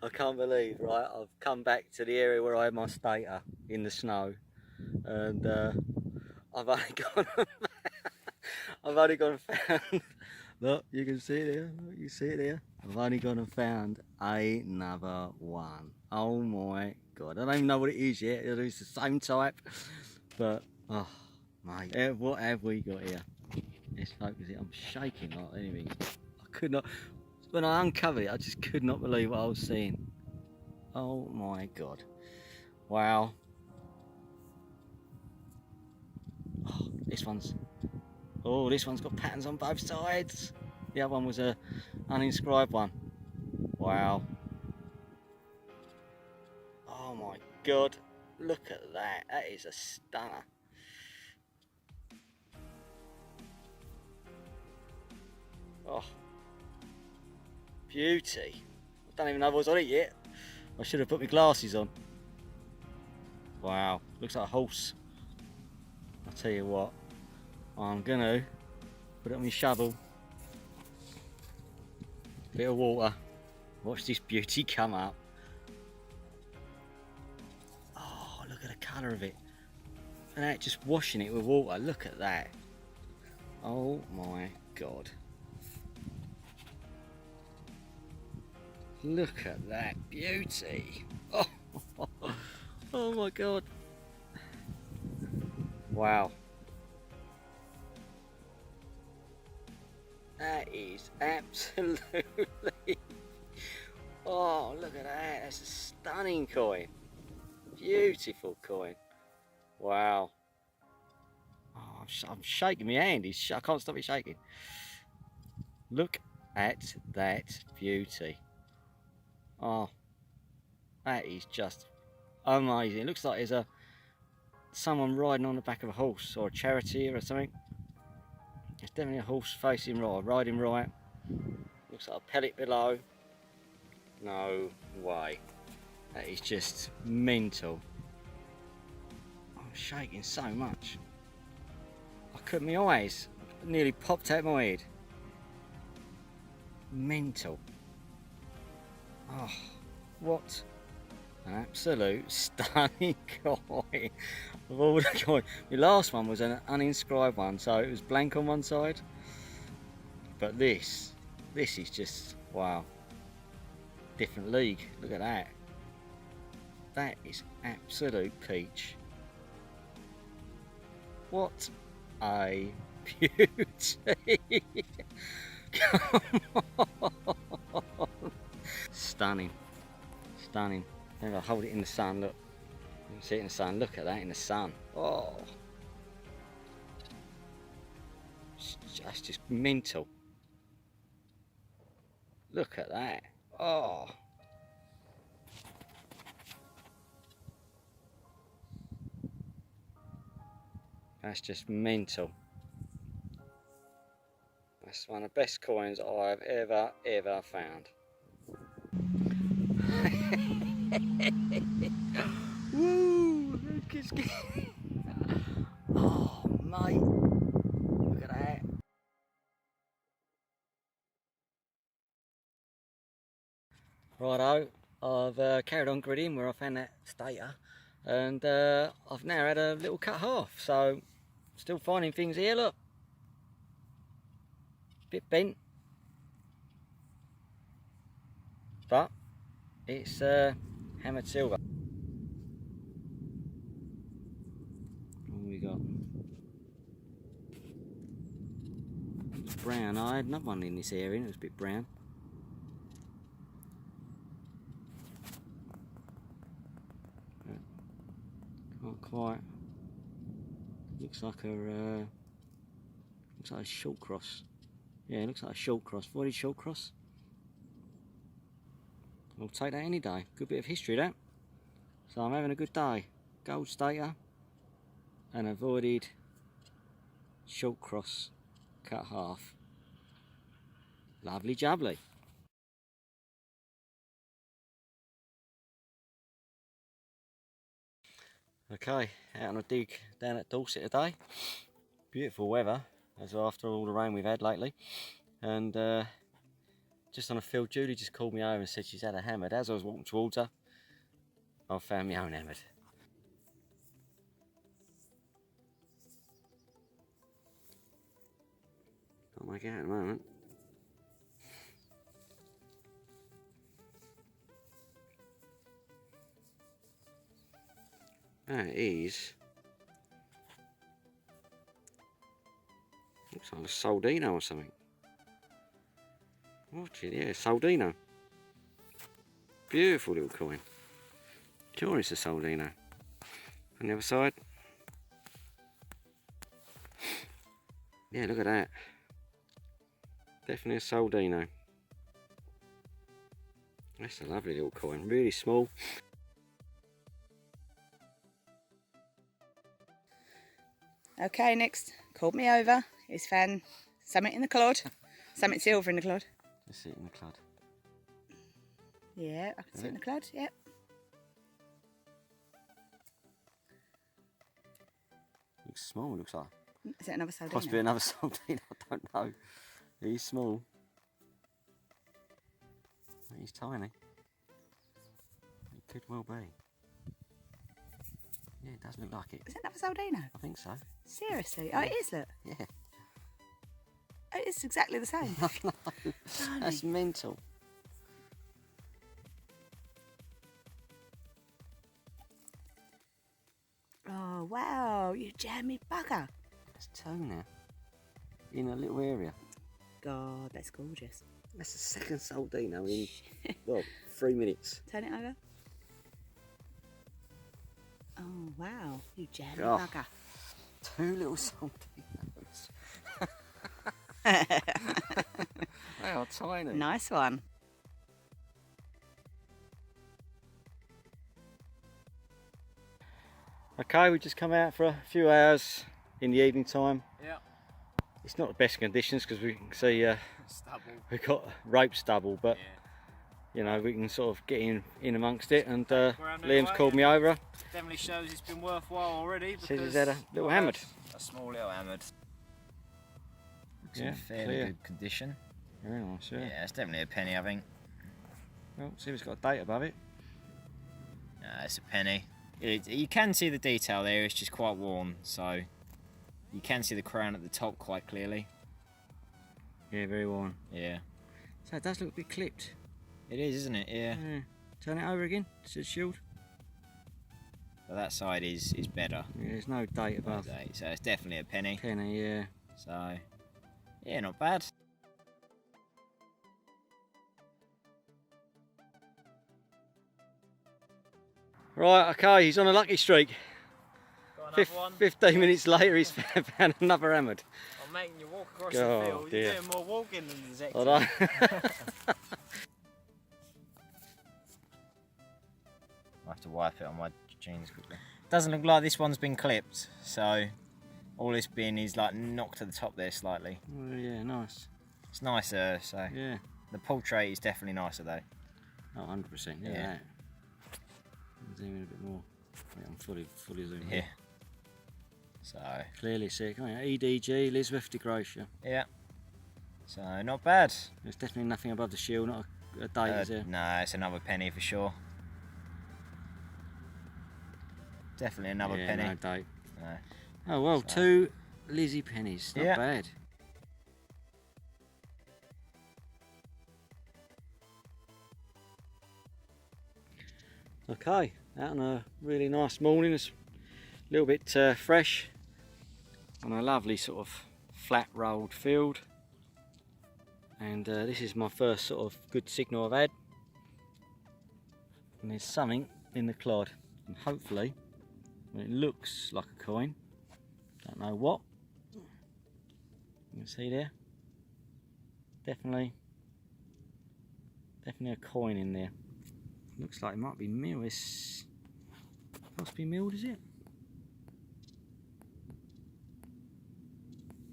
I can't believe, right? I've come back to the area where I had my stator in the snow, and I've only gone, I've only gone and found. Look, you can see it there. Look, you see it there. I've only gone and found another one. Oh my god! I don't even know what it is yet. It's the same type, but oh mate, what have we got here? Let's focus it. I'm shaking like anything. I could not. When I uncovered it, I just could not believe what I was seeing. Oh my god. Wow. Oh, this one's got patterns on both sides. The other one was a uninscribed one. Wow. Oh my god. Look at that. That is a stunner. Oh. Beauty. I don't even know if I was on it yet. I should have put my glasses on. Wow. Looks like a horse. I'll tell you what. I'm gonna put it on my shovel. Bit of water. Watch this beauty come up. Oh, look at the colour of it. And that, just washing it with water. Look at that. Oh my god. Look at that beauty. Oh, oh my god. Wow. That is absolutely... Oh, look at that. That's a stunning coin. Beautiful coin. Wow. Oh, I'm shaking my hand. I can't stop it shaking. Look at that beauty. Oh, that is just amazing. It looks like there's someone riding on the back of a horse, or a charioteer or something. It's definitely a horse facing right, riding right. Looks like a pellet below. No way. That is just mental. I'm shaking so much. My eyes nearly popped out my head. Mental. Oh, what an absolute stunning coin. Of all the coins. The last one was an uninscribed one, so it was blank on one side. But this is just, wow. Different league. Look at that. That is absolute peach. What a beauty. Come on. Stunning. Stunning. Maybe I'll hold it in the sun, look. You can see it in the sun. Look at that in the sun. Oh. That's just mental. Look at that. Oh. That's just mental. That's one of the best coins I've ever found. Woo! Oh, mate. Look at that. Righto, I've carried on gridding where I found that stator, and I've now had a little cut half, so still finding things here, look. Bit bent, but it's hammered silver. What have we got? It's brown. I had another one in this area and it was a bit brown. Not quite. Looks like a short cross. Yeah, it looks like a short cross. Voided short cross. I'll take that any day. Good bit of history, that. So I'm having a good day. Gold stator and a voided short cross cut half. Lovely jubbly. Okay, out on a dig down at Dorset today. Beautiful weather, as after all the rain we've had lately. And just on a field. Julie just called me over and said she's had a hammered. As I was walking towards her, I found my own hammered. Can't make it out at the moment. That is. Looks like a Soldino or something. Watch it, yeah, Soldino. Beautiful little coin. Sure it's a Soldino. On the other side. Yeah, look at that. Definitely a Soldino. That's a lovely little coin, really small. Okay, next, called me over. He's found something in the clod, something silver in the clod. Let's see it in the clod. Yeah, I can see it in the clod, yep. Looks small, looks like. Is it another Soldino? Possibly another Soldino, I don't know. He's small. He's tiny. It could well be. Yeah, it does look like it. Is it another Soldino? I think so. Seriously? Oh, it is, look. Yeah. Oh, it's exactly the same. No, that's mental. Oh, wow, you jammy bugger. There's two now. In a little area. God, that's gorgeous. That's the second Soldino in, well, 3 minutes. Turn it over. Oh, wow, you jammy Oh. bugger. Two little Soldinos. They are tiny. Nice one. Okay, we just come out for a few hours in the evening time. Yeah. It's not the best conditions because we can see Stubble. we've got rope stubble, but Yeah. you know, we can sort of get in amongst it. And Around Liam's anyway, called me over. Definitely shows it's been worthwhile already. Says he's had a little hammered. A small little hammered. Looks Yeah, in fairly clear. good condition. Very nice, yeah. Yeah, it's definitely a penny, I think. Well, see if it's got a date above it. It's a penny. You can see the detail there, it's just quite worn, so you can see the crown at the top quite clearly. Yeah, very worn. Yeah. So it does look a bit clipped. It is, isn't it? Yeah. Yeah. Turn it over again. It's a shield. But that side is better. Yeah, there's no date above. So it's definitely a penny. Penny, yeah. So, yeah, not bad. Right, okay, he's on a lucky streak. Got another one. 15 minutes later, he's found another hammered. I'm making you walk across Oh, the field. dear. You're doing more walking than the Detectorist. Although, I have to wipe it on my jeans quickly. Doesn't look like this one's been clipped, so all it's been is like knocked to the top there slightly. oh, yeah, nice. It's nicer, so Yeah. the portrait is definitely nicer though. Oh, 100%. Yeah. Yeah. That. Zoom in a bit more. Yeah, I'm fully zoomed in. Yeah. So Clearly see it. Come on, EDG, Elizabeth de Gracia. yeah. So not bad. There's definitely nothing above the shield, not a date, is there? No, it's another penny for sure. Definitely another yeah, penny. no date. No. Oh well, So- 2 Lizzie pennies. Not Yeah. bad. Okay, out on a really nice morning. It's a little bit fresh on a lovely sort of flat rolled field. And this is my first sort of good signal I've had. And there's something in the clod. And hopefully, well, it looks like a coin. Don't know what. You can see there. Definitely a coin in there. Looks like it might be milled. It's must be milled, is it?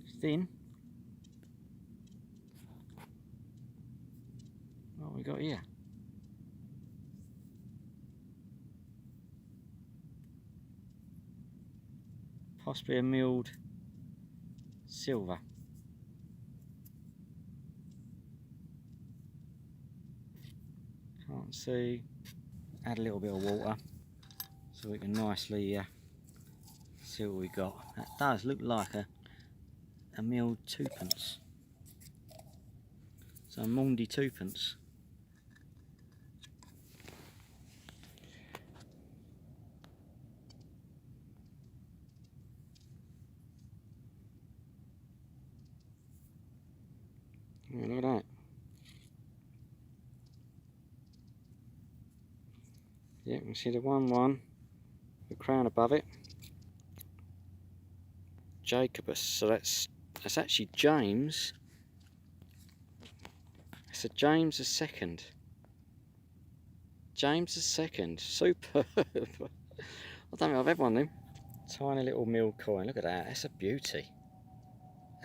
It's thin. What have we got here? Possibly a milled silver. Can't see. Add a little bit of water so we can nicely see what we got. That does look like a milled twopence. So a Maundy twopence. Yeah, look at that. Yeah, you can see the 1-1, the crown above it. Jacobus, so that's actually James. It's a James II. James II, superb. I don't think I've ever one of them. Tiny little milled coin, look at that, that's a beauty.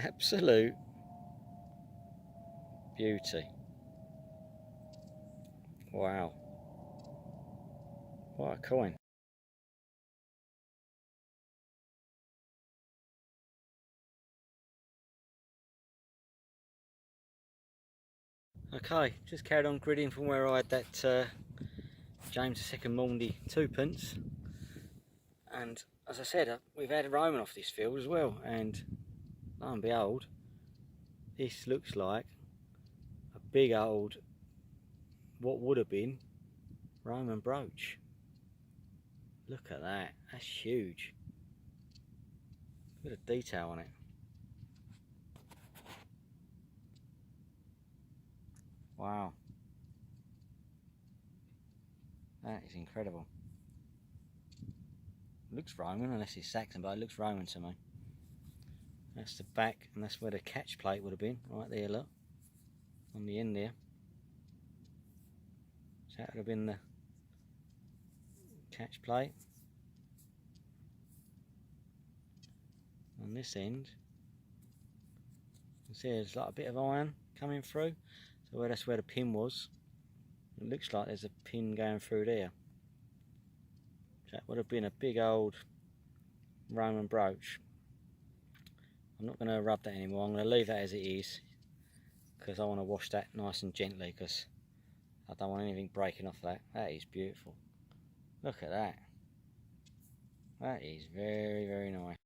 Absolute beauty. Wow. What a coin. Okay, just carried on gridding from where I had that James II Maundy twopence. And as I said, we've had a Roman off this field as well. And lo and behold, this looks like a big old, what would have been, Roman brooch. Look at that, that's huge. Look at the detail on it. Wow. That is incredible. It looks Roman, unless it's Saxon, but it looks Roman to me. That's the back, and that's where the catch plate would have been, right there, look. On the end there. So that would have been the catch plate. On this end, you can see there's like a bit of iron coming through. So that's where the pin was. It looks like there's a pin going through there. So that would have been a big old Roman brooch. I'm not going to rub that anymore. I'm going to leave that as it is, because I want to wash that nice and gently, because I don't want anything breaking off that. That is beautiful. Look at that. That is very, very nice.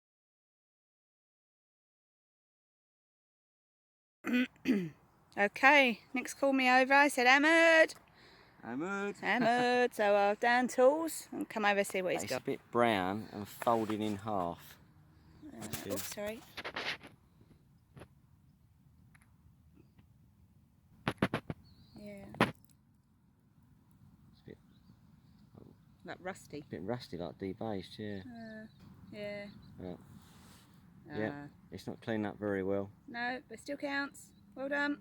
Okay, next called me over. I said, Ahmed. Ahmed. So I've down tools and come over and see what he's It's got. a bit brown and folded in half. Oops, sorry. Yeah. It's a bit, Like rusty. bit rusty, like debased, yeah. Yeah. Yeah, it's not cleaned up very well. No, but still counts. Well done.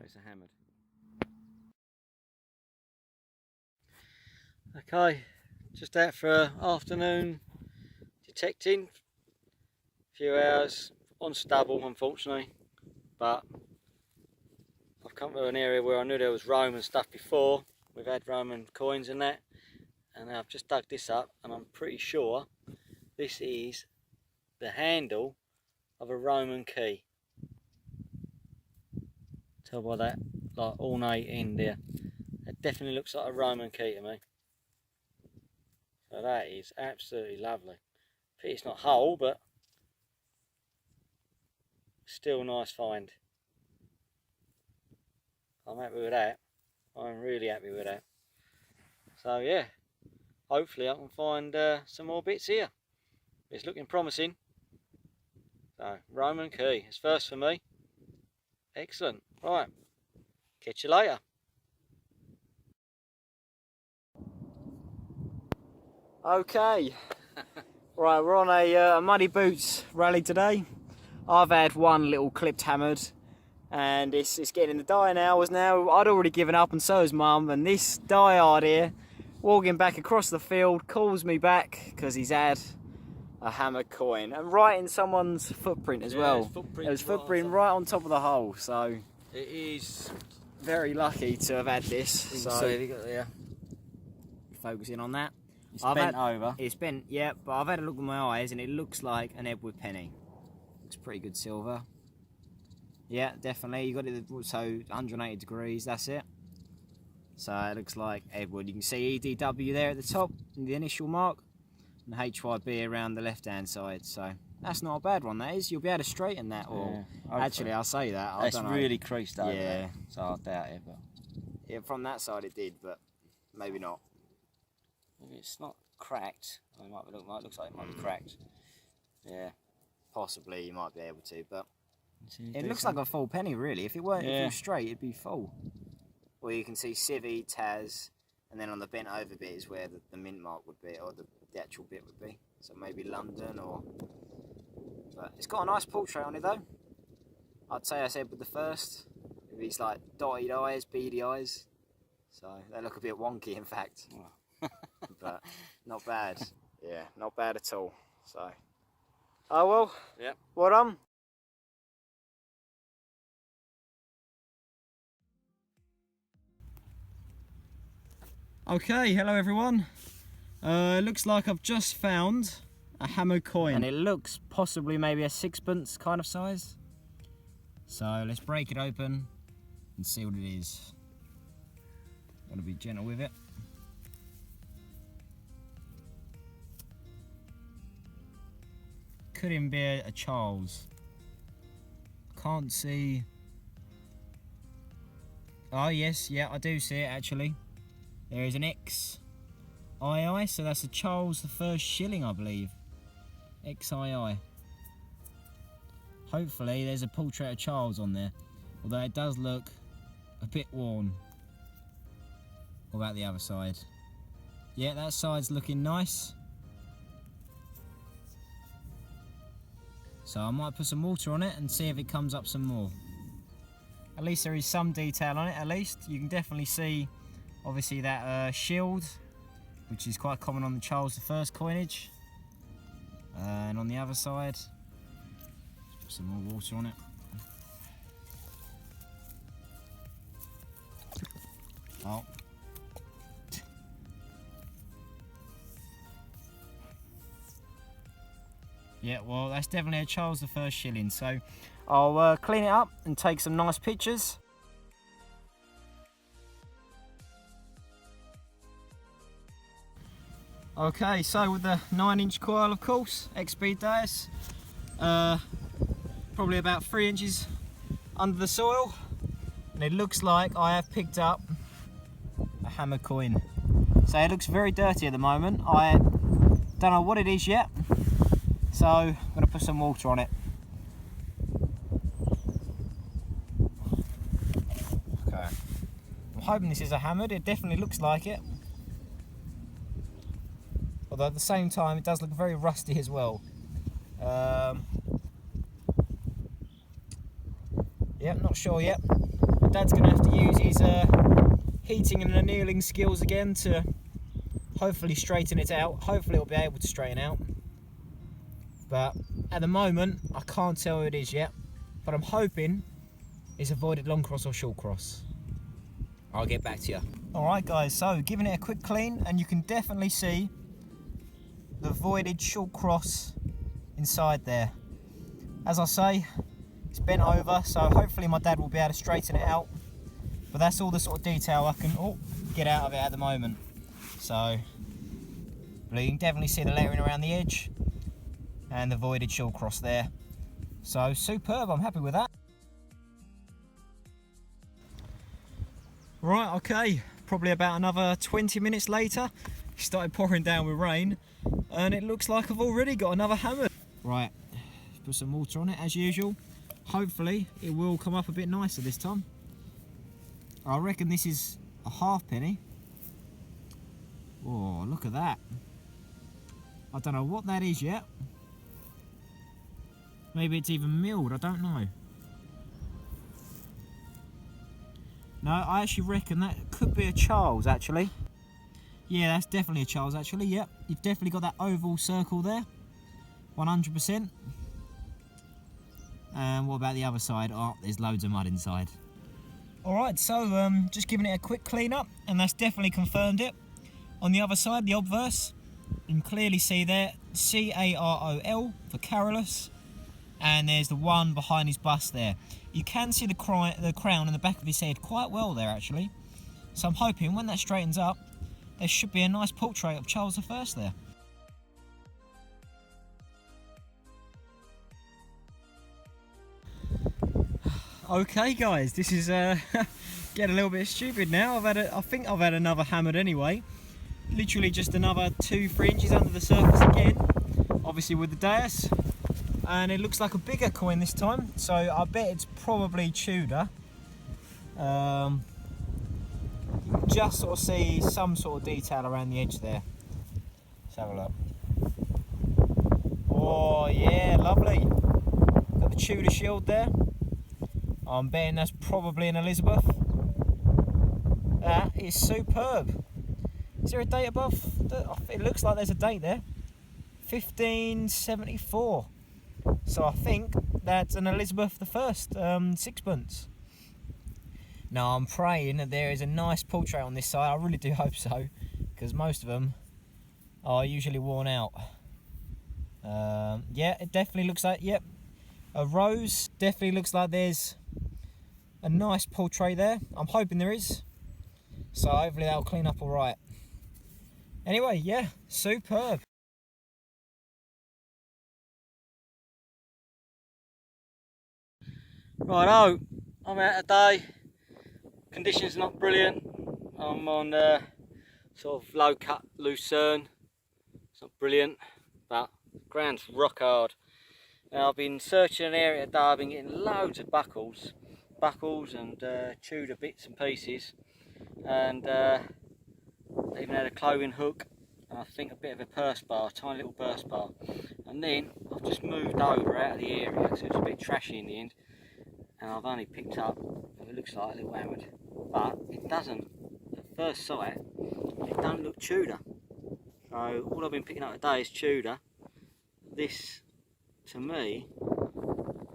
It's a hammered. Okay, just out for afternoon detecting. A few hours on stubble, unfortunately, but I've come to an area where I knew there was Roman stuff before. We've had Roman coins and that, and I've just dug this up, and I'm pretty sure this is the handle of a Roman key. Tell by that like ornate end there. It definitely looks like a Roman key to me. So that is absolutely lovely. Pity it's not whole, but still a nice find. I'm happy with that. I'm really happy with that. So yeah, hopefully I can find some more bits here. It's looking promising. So Roman key, it's first for me. Excellent. Right, catch you later. Okay, right, we're on a muddy boots rally today. I've had one little clipped hammered, and it's getting in the dying hours now. I'd already given up, and so has Mum. And this diehard here, walking back across the field, calls me back because he's had a hammered coin, and right in someone's footprint as well. There was footprint right on top of the hole, so it is very lucky to have had this. So there. focusing on that. It's bent over. It's bent, yeah, but I've had a look with my eyes and it looks like an Edward penny. It's pretty good silver. Yeah, definitely. You got it, so 180 degrees, that's it. So it looks like Edward. You can see EDW there at the top, in the initial mark, and HYB around the left-hand side. So that's not a bad one, that is. You'll be able to straighten that, or actually, I'll say that. It's really creased over. Yeah. So I doubt it, but yeah, from that side it did, but maybe not. maybe it's not cracked. It looks like it might be cracked. Yeah. Possibly you might be able to, but it it looks like a full penny, really. If it weren't if it was straight, it'd be full. Well, you can see Civvy, Taz, and then on the bent over bit is where the Mintmark would be, or the actual bit would be. So maybe London, or... But it's got a nice portrait on it, though. I'd say I said with the first. These like dotted eyes, beady eyes. So they look a bit wonky, in fact. But not bad. Yeah, not bad at all. So... Oh well. Yep. Well done. Okay, hello everyone. It looks like I've just found a hammer coin. And it looks possibly maybe a sixpence kind of size. So let's break it open and see what it is. Gotta be gentle with it. Could even be a Charles. Can't see. Oh yes, yeah, I do see it actually. There is an XII, so that's a Charles I Shilling, I believe. XII. Hopefully there's a portrait of Charles on there, although it does look a bit worn. What about the other side? Yeah, that side's looking nice. So I might put some water on it and see if it comes up some more. At least there is some detail on it, at least. You can definitely see, obviously, that shield, which is quite common on the Charles I coinage. And on the other side, let's put some more water on it. Oh. Yeah, well, that's definitely a Charles I Shilling, so I'll clean it up and take some nice pictures. Okay, so with the 9-inch coil, of course, X-Speed Deus, probably about 3 inches under the soil, and it looks like I have picked up a hammer coin. So it looks very dirty at the moment. I don't know what it is yet. So I'm going to put some water on it. Okay. I'm hoping this is a hammered. It definitely looks like it. Although at the same time it does look very rusty as well. Yeah, not sure yet. My dad's going to have to use his heating and annealing skills again to hopefully straighten it out. Hopefully it'll be able to straighten out. But at the moment, I can't tell who it is yet. But I'm hoping it's a voided long cross or short cross. I'll get back to you. Alright guys, so giving it a quick clean, and you can definitely see the voided short cross inside there. As I say, it's bent over, so hopefully my dad will be able to straighten it out. But that's all the sort of detail I can get out of it at the moment. So, but you can definitely see the lettering around the edge. And the voided short cross there. So superb, I'm happy with that. Right, okay, probably about another 20 minutes later, it started pouring down with rain, and it looks like I've already got another hammer. Right, put some water on it as usual. Hopefully it will come up a bit nicer this time. I reckon this is a halfpenny. Oh, look at that. I don't know what that is yet. Maybe it's even milled, I don't know. No, I actually reckon that could be a Charles, actually. Yeah, that's definitely a Charles, actually, yep. You've definitely got that oval circle there. 100%. And what about the other side? Oh, there's loads of mud inside. Alright, so just giving it a quick clean up, and that's definitely confirmed it. On the other side, the obverse, you can clearly see there, C-A-R-O-L for Carolus. And there's the one behind his bust there. You can see the crown in the back of his head quite well there, actually. So I'm hoping when that straightens up, there should be a nice portrait of Charles I there. Okay guys, this is getting a little bit stupid now. I think I've had another hammered anyway. Literally just another 2-3 inches under the surface again, obviously with the Deus. And it looks like a bigger coin this time, so I bet it's probably Tudor. You can just sort of see some sort of detail around the edge there. Let's have a look. Oh yeah, lovely. Got the Tudor shield there. I'm betting that's probably an Elizabeth. That is superb. Is there a date above? It looks like there's a date there. 1574. So I think that's an Elizabeth I, Sixpence. Now I'm praying that there is a nice portrait on this side. I really do hope so, because most of them are usually worn out. Yeah, it definitely looks like, yep, a rose. Definitely looks like there's a nice portrait there. I'm hoping there is. So hopefully that'll clean up all right. Anyway, yeah, superb. Righto, I'm out today. Conditions not brilliant. I'm on sort of low cut lucerne. It's not brilliant, but ground's rock hard. Now I've been searching an area today. I've been getting loads of buckles and Tudor bits and pieces, and even had a clothing hook, and I think a bit of a purse bar, tiny little purse bar. And then I've just moved over out of the area because it was a bit trashy in the end, and I've only picked up, it looks like a little hammered, but it doesn't, at first sight, it don't look Tudor. So all I've been picking up today is Tudor. This, to me,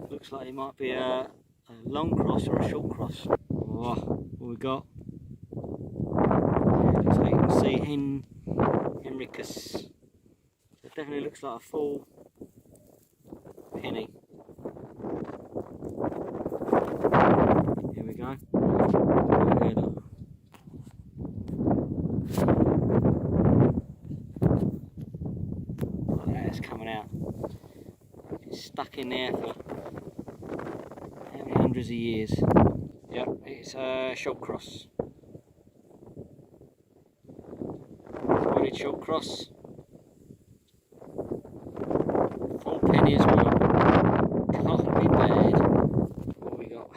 looks like it might be a long cross or a short cross. Oh, what we got? So you can see Henricus. It definitely looks like a full penny. Here we go. Oh, that's coming out. It's stuck in there for how many hundreds of years. Yep, it's a short cross. Solid short cross. Full penny as well. Can't be bad. What we got?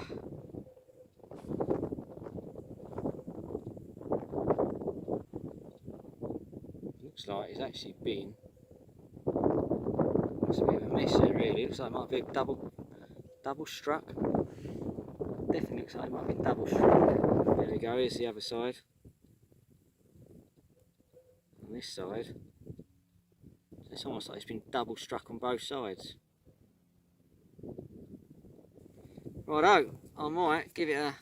Looks like it's actually been. It's a bit of a mess there really. Looks like it might be a double struck. Definitely looks like it might be double struck. There we go, here's the other side. On this side, so it's almost like it's been double struck on both sides. Righto, I might give it a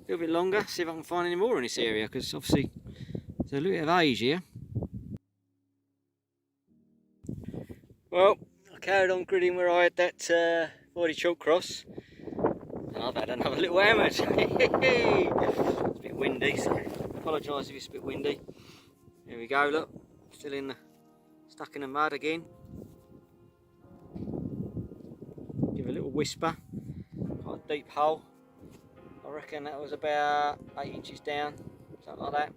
little bit longer, see if I can find any more in this area, because obviously there's a little bit of age here. Well, I carried on gridding where I had that voided chalk cross, and I've had another little hammer. It's a bit windy, so I apologise if it's a bit windy. Here we go, look, still stuck in the mud again. Give a little whisper, quite a deep hole. I reckon that was about 8 inches down, something like that.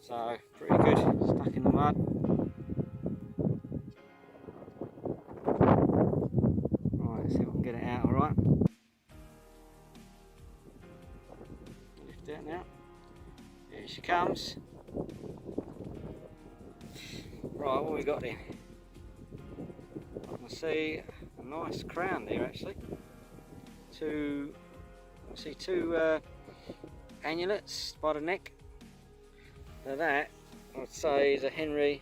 So, pretty good, stuck in the mud. Right, let's see if I can get it out alright. Lift it now. Here she comes. Right, what we got there? I can see a nice crown there actually. I see two annulets by the neck. Now that I'd say is a Henry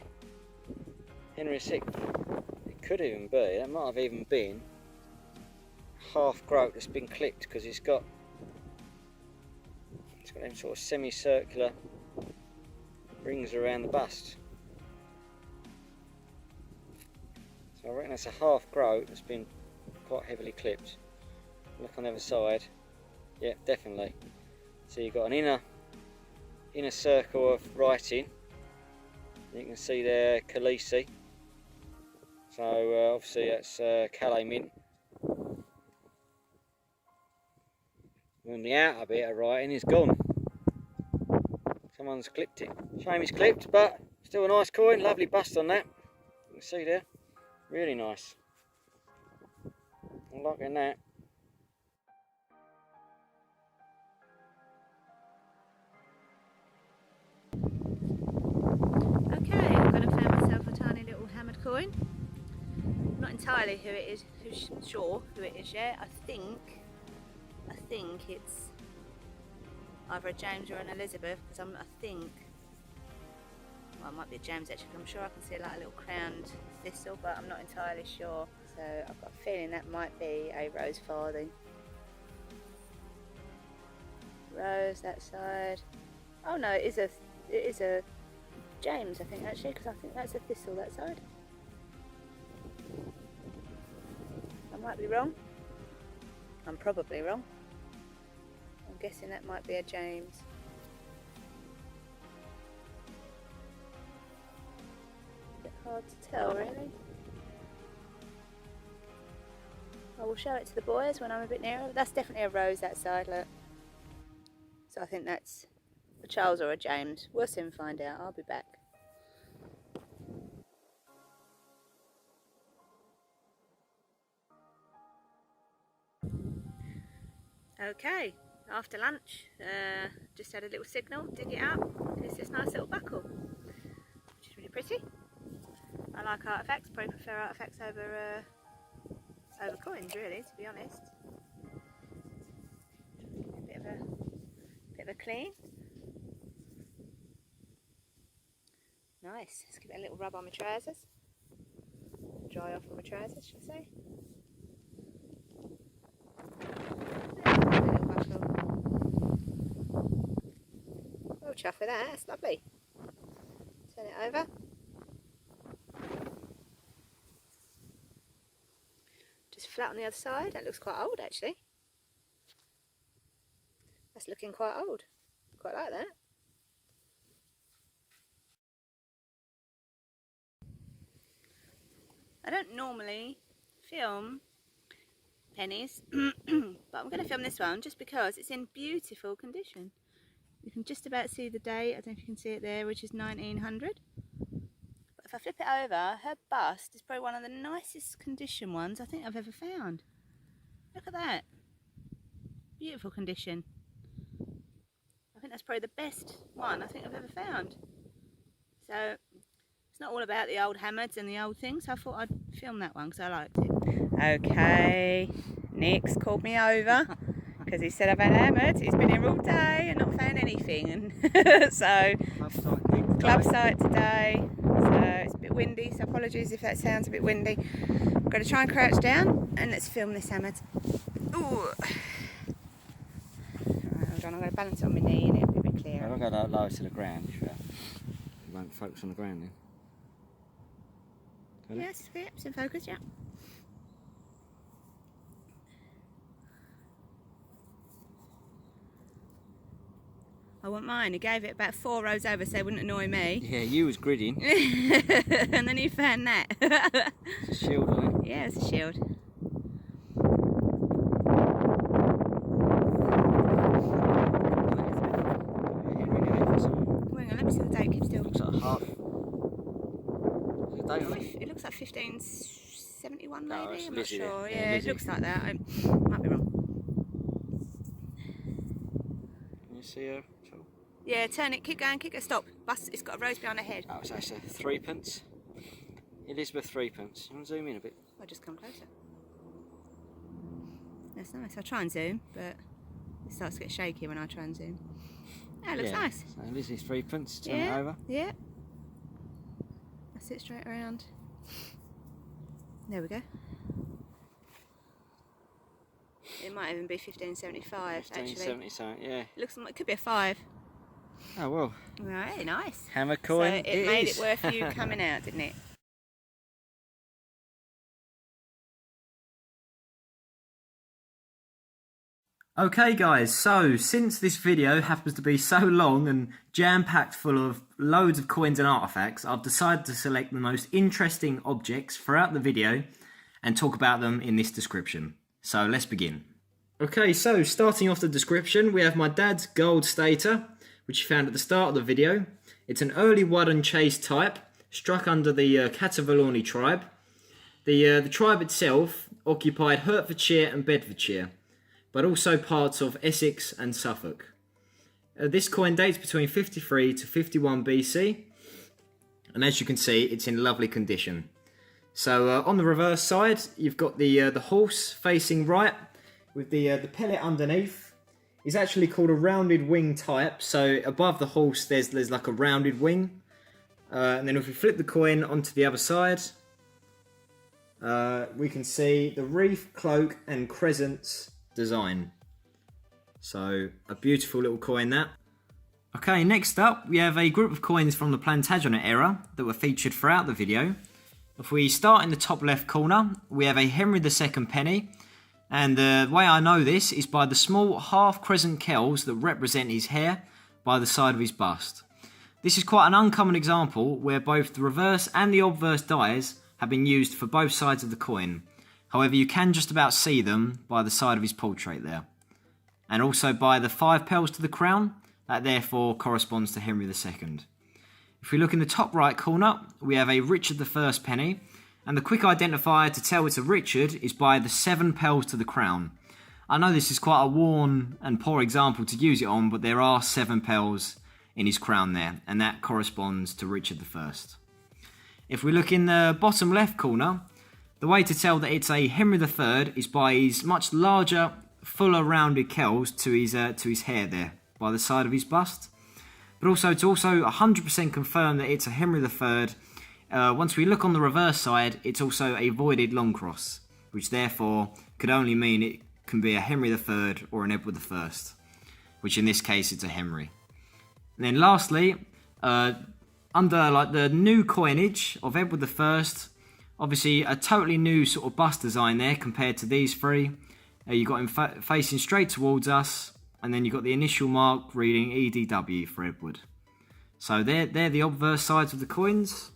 VI. It could even be, that might have even been Halfgroat that's been clipped, because it's got them sort of semicircular rings around the bust. So I reckon that's a Halfgroat that's been quite heavily clipped. Look on the other side. Yeah, definitely. So you've got an inner inner circle of writing. You can see there Calais. So obviously that's Calais mint. And the outer bit of writing is gone. Someone's clipped it. Shame it's clipped, but still a nice coin. Lovely bust on that. You can see there. Really nice. I'm liking that. Okay, I've gone and found myself a tiny little hammered coin. Not entirely sure who it is yet. I think it's either a James or an Elizabeth, because I think, well, it might be a James actually. I'm sure I can see like a little crowned thistle, but I'm not entirely sure. So I've got a feeling that might be a rose farthing. Rose that side. Oh no, it is a James, I think, actually, because I think that's a thistle that side. I might be wrong. I'm probably wrong. I'm guessing that might be a James. A bit hard to tell, really. I will show it to the boys when I'm a bit nearer. That's definitely a rose that side, look. So I think that's a Charles or a James. We'll soon find out. I'll be back. Okay, after lunch, just had a little signal, dig it up. It's this nice little buckle, which is really pretty. I like artefacts, probably prefer artefacts over coins, really, to be honest. A bit of a clean. Nice. Let's give it a little rub on my trousers. Dry off on my trousers, should I say. Oh, chuff with that, that's lovely. Turn it over. Just flat on the other side. That looks quite old, actually. That's looking quite old. Quite like that. I don't normally film pennies, but I'm going to film this one just because it's in beautiful condition. You can just about see the date, I don't know if you can see it there, which is 1900. But if I flip it over, her bust is probably one of the nicest condition ones I think I've ever found. Look at that. Beautiful condition. I think that's probably the best one I think I've ever found. So it's not all about the old hammers and the old things, so I thought I'd film that one because I liked it. Okay, Nick's called me over because he said I've had hammered. He's been here all day and not found anything, and so club site today. So it's a bit windy, so apologies if that sounds a bit windy. I'm going to try and crouch down and let's film this hammered. Ooh. Right, hold on, I'm going to balance it on my knee and it'll be a bit clearer. I'll go lower to the ground. Sure. You won't focus on the ground then. Yes, it's in focus, yeah. I want mine. He gave it about 4 rows over so it wouldn't annoy me. Yeah, you was gridding. And then he found that. It's a shield on it. Yeah, it's a shield. Hang on, let me see the date. Keep still. Looks like half. Is it date on it? It looks like 1571 No, maybe. it's I'm not Lizzie sure. there. Yeah, Yeah, it Lizzie. looks like that. I might be wrong. Can you see her? Yeah, turn it. Keep going. Keep going. Stop. Bus. It's got a rose behind her head. Oh, so that's a threepence. Elizabeth threepence. You want to zoom in a bit? I'll just come closer. That's nice. I'll try and zoom, but it starts to get shaky when I try and zoom. Oh, it looks nice. So Lizzie's threepence. Turn Yeah, it over. yeah. That's it, straight around. There we go. It might even be 1575 actually. 1570 something, yeah. It looks like it could be a 5. Oh well. Right, nice. Hammer coin. So it made is. it worth you coming out, didn't it? Okay guys, so since this video happens to be so long and jam-packed full of loads of coins and artifacts, I've decided to select the most interesting objects throughout the video and talk about them in this description. So let's begin. Okay, so starting off the description, we have my dad's gold stater, which you found at the start of the video. It's an early Whaddon chase type, struck under the Catuvellauni tribe. The tribe itself occupied Hertfordshire and Bedfordshire, but also parts of Essex and Suffolk. This coin dates between 53 to 51 BC, and as you can see, it's in lovely condition. So on the reverse side, you've got the horse facing right, with the pellet underneath. It's actually called a rounded wing type, so above the horse there's like a rounded wing. And then if we flip the coin onto the other side, we can see the wreath, cloak and crescents design. So a beautiful little coin that. Okay, next up we have a group of coins from the Plantagenet era that were featured throughout the video. If we start in the top left corner, we have a Henry II penny, and the way I know this is by the small half crescent kells that represent his hair by the side of his bust. This is quite an uncommon example where both the reverse and the obverse dies have been used for both sides of the coin. However, you can just about see them by the side of his portrait there. And also by the 5 pearls to the crown, that therefore corresponds to Henry II. If we look in the top right corner, we have a Richard I penny, and the quick identifier to tell it's a Richard is by the 7 pearls to the crown. I know this is quite a worn and poor example to use it on, but there are 7 pearls in his crown there, and that corresponds to Richard I. If we look in the bottom left corner, the way to tell that it's a Henry III is by his much larger, fuller rounded kells to his hair there, by the side of his bust. But also, to 100% confirm that it's a Henry III, once we look on the reverse side, it's also a voided long cross, which therefore could only mean it can be a Henry III or an Edward I, which in this case it's a Henry. And then lastly, under like the new coinage of Edward I, obviously a totally new sort of bust design there compared to these three. You've got him facing straight towards us, and then you've got the initial mark reading EDW for Edward. So they're the obverse sides of the coins.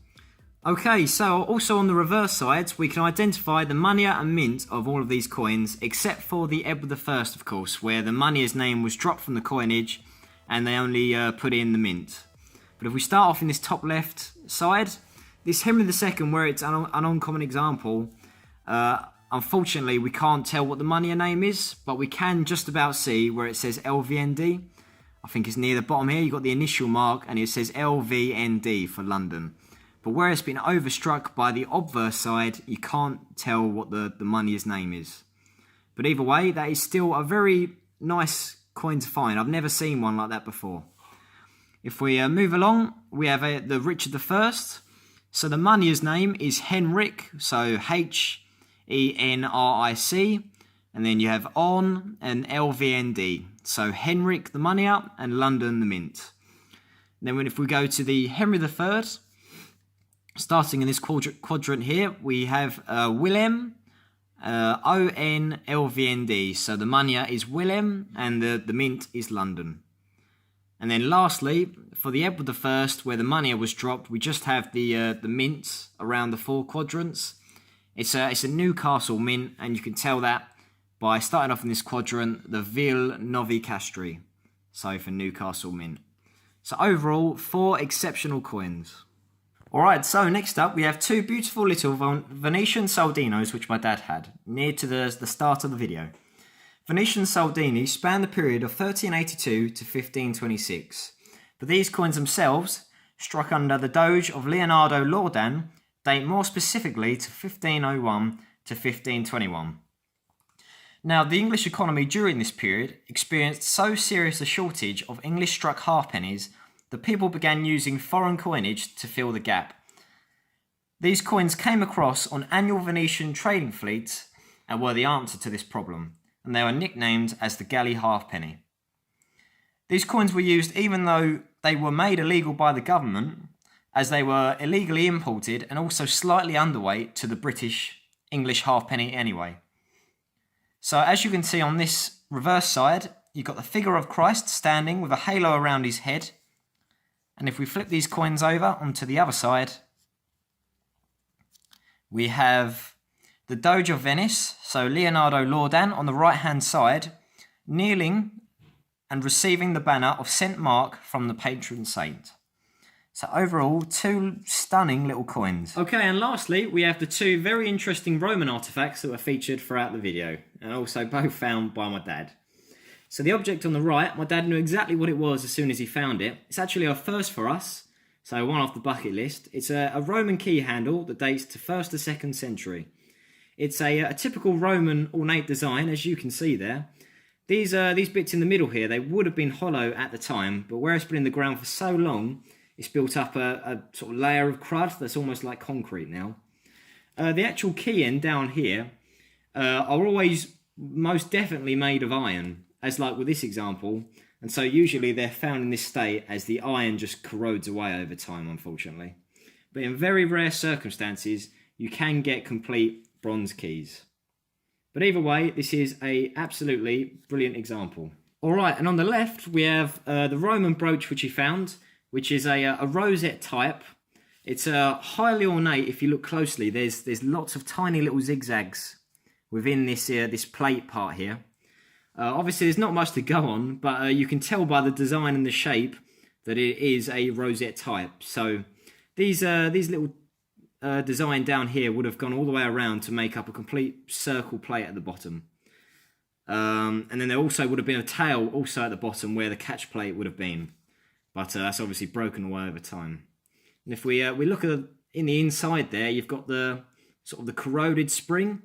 Okay, so also on the reverse sides, we can identify the moneyer and mint of all of these coins, except for the Edward I, of course, where the moneyer's name was dropped from the coinage, and they only put in the mint. But if we start off in this top left side, this Henry II, where it's an uncommon example, unfortunately we can't tell what the moneyer name is, but we can just about see where it says LVND. I think it's near the bottom here, you've got the initial mark, and it says LVND for London. But where it's been overstruck by the obverse side, you can't tell what the moneyer's name is. But either way, that is still a very nice coin to find. I've never seen one like that before. If we move along, we have the Richard I. So the moneyer's name is Henrik, so Henric, and then you have On and LVND. So Henrik the moneyer and London the mint. And then if we go to the Henry III, starting in this quadrant here, we have Willem, ON, LVND. So the moneyer is Willem and the mint is London. And then lastly, for the Edward I, where the moneyer was dropped, we just have the mint around the 4 quadrants. It's a Newcastle mint, and you can tell that by starting off in this quadrant, the Ville Novi Castri. So for Newcastle mint. So overall, 4 exceptional coins. Alright, so next up we have 2 beautiful little Venetian Soldinos which my dad had, near to the start of the video. Venetian Soldini span the period of 1382 to 1526, but these coins themselves, struck under the Doge of Leonardo Loredan, date more specifically to 1501 to 1521. Now, the English economy during this period experienced so serious a shortage of English-struck halfpennies that people began using foreign coinage to fill the gap. These coins came across on annual Venetian trading fleets and were the answer to this problem, and they were nicknamed as the galley halfpenny. These coins were used even though they were made illegal by the government, as they were illegally imported and also slightly underweight to the British English halfpenny anyway. So as you can see on this reverse side, you've got the figure of Christ standing with a halo around his head. And if we flip these coins over onto the other side, we have the Doge of Venice, so Leonardo Loredan on the right hand side, kneeling and receiving the banner of St. Mark from the patron saint. So overall, 2 stunning little coins. Okay, and lastly, we have the 2 very interesting Roman artifacts that were featured throughout the video, and also both found by my dad. So the object on the right, my dad knew exactly what it was as soon as he found it. It's actually our first for us, so one off the bucket list. It's a Roman key handle that dates to 1st to 2nd century. It's a typical Roman ornate design, as you can see there. These bits in the middle here, they would have been hollow at the time, but where it's been in the ground for so long, it's built up a sort of layer of crud that's almost like concrete now. The actual key end down here are always most definitely made of iron, as like with this example, and so usually they're found in this state as the iron just corrodes away over time, unfortunately. But in very rare circumstances, you can get complete bronze keys. But either way, this is a absolutely brilliant example. Alright, and on the left we have the Roman brooch which he found, which is a rosette type. It's highly ornate. If you look closely, there's lots of tiny little zigzags within this plate part here. Obviously there's not much to go on, but you can tell by the design and the shape that it is a rosette type. So these little design down here would have gone all the way around to make up a complete circle plate at the bottom. And then there also would have been a tail also at the bottom where the catch plate would have been. But that's obviously broken away over time. And if we look at in the inside there, you've got the sort of the corroded spring,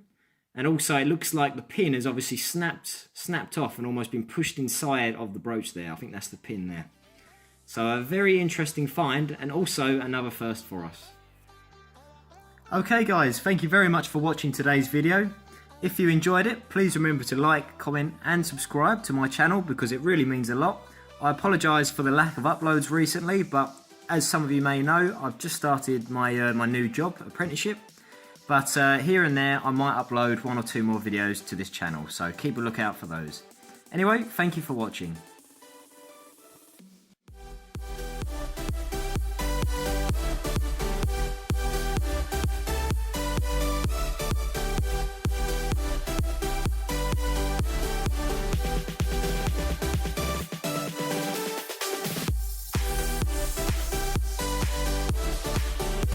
and also it looks like the pin has obviously snapped off and almost been pushed inside of the brooch there. I think that's the pin there. So a very interesting find, and also another first for us. Okay guys, thank you very much for watching today's video. If you enjoyed it, please remember to like, comment and subscribe to my channel because it really means a lot. I apologise for the lack of uploads recently, but as some of you may know, I've just started my my new job, apprenticeship. But here and there, I might upload 1 or 2 more videos to this channel, so keep a lookout for those. Anyway, thank you for watching.